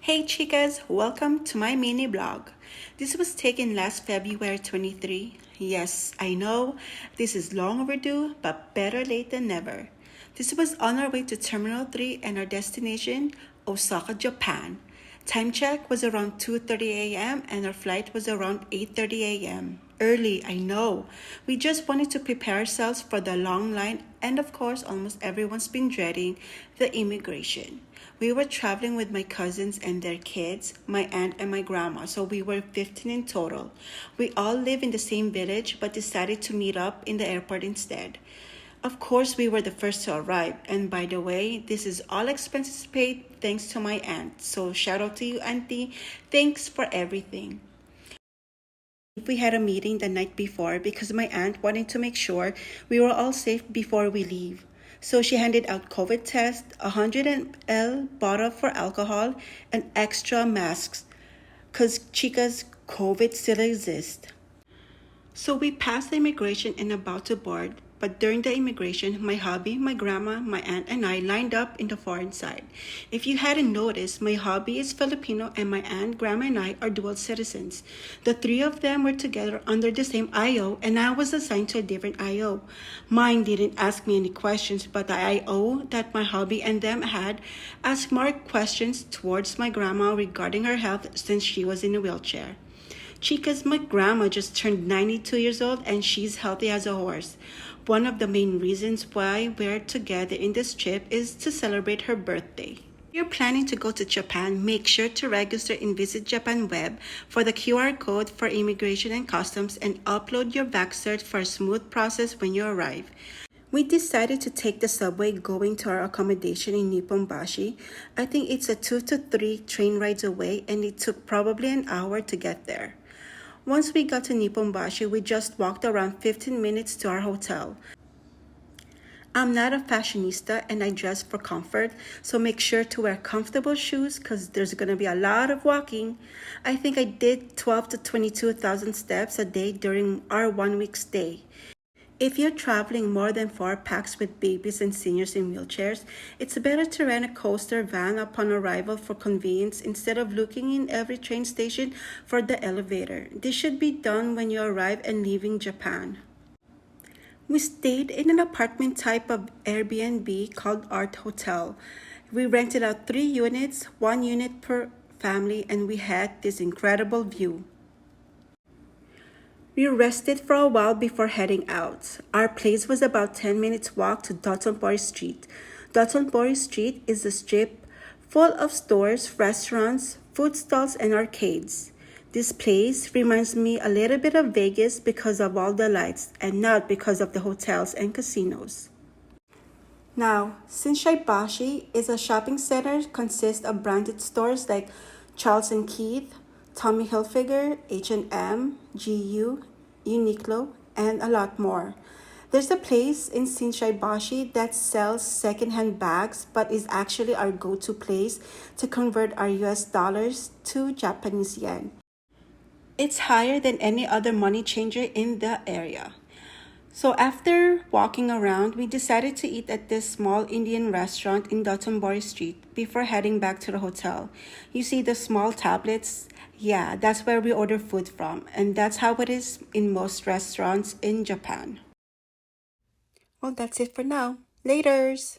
Hey chicas, welcome to my mini blog. This was taken last February 23. Yes, I know this is long overdue, but better late than never. This was on our way to Terminal 3 and our destination, Osaka, Japan. Time check was around 2:30 a.m. and our flight was around 8:30 a.m. Early, I know. We just wanted to prepare ourselves for the long line, and of course, almost everyone's been dreading the immigration. We were traveling with my cousins and their kids, my aunt and my grandma, so we were 15 in total. We all live in the same village but decided to meet up in the airport instead. Of course, we were the first to arrive, and by the way, this is all expenses paid thanks to my aunt. So, shout out to you, Auntie. Thanks for everything. We had a meeting the night before because my aunt wanted to make sure we were all safe before we leave. So she handed out COVID tests, a 100 ml bottle for alcohol, and extra masks because chicas, COVID still exists. So we passed the immigration and about to board, but during the immigration, my hubby, my grandma, my aunt, and I lined up in the foreign side. If you hadn't noticed, my hubby is Filipino and my aunt, grandma, and I are dual citizens. The three of them were together under the same IO, and I was assigned to a different IO. Mine didn't ask me any questions, but the IO that my hubby and them had asked more questions towards my grandma regarding her health since she was in a wheelchair. Chica's my grandma just turned 92 years old and she's healthy as a horse. One of the main reasons why we're together in this trip is to celebrate her birthday. If you're planning to go to Japan, make sure to register in Visit Japan web for the QR code for immigration and customs and upload your vax cert for a smooth process when you arrive. We decided to take the subway going to our accommodation in Nipponbashi. I think it's a 2 to 3 train rides away and it took probably an hour to get there. Once we got to Nipponbashi, we just walked around 15 minutes to our hotel. I'm not a fashionista and I dress for comfort, so make sure to wear comfortable shoes because there's going to be a lot of walking. I think I did 12 to 22,000 steps a day during our 1 week stay. If you're traveling more than 4 packs with babies and seniors in wheelchairs, it's better to rent a coaster van upon arrival for convenience instead of looking in every train station for the elevator. This should be done when you arrive and leaving Japan. We stayed in an apartment type of Airbnb called Art Hotel. We rented out 3 units, 1 unit per family, and we had this incredible view. We rested for a while before heading out. Our place was about 10 minutes walk to Dotonbori Street. Dotonbori Street is a strip full of stores, restaurants, food stalls, and arcades. This place reminds me a little bit of Vegas because of all the lights and not because of the hotels and casinos. Now, Shinsaibashi is a shopping center consists of branded stores like Charles and Keith, Tommy Hilfiger, H&M, GU, Uniqlo, and a lot more. There's a place in Shinsaibashi that sells secondhand bags but is actually our go-to place to convert our US dollars to Japanese yen. It's higher than any other money changer in the area. So after walking around, we decided to eat at this small Indian restaurant in Dotonbori Street before heading back to the hotel. You see the small tablets? Yeah, that's where we order food from, and that's how it is in most restaurants in Japan. Well, that's it for now. Laters!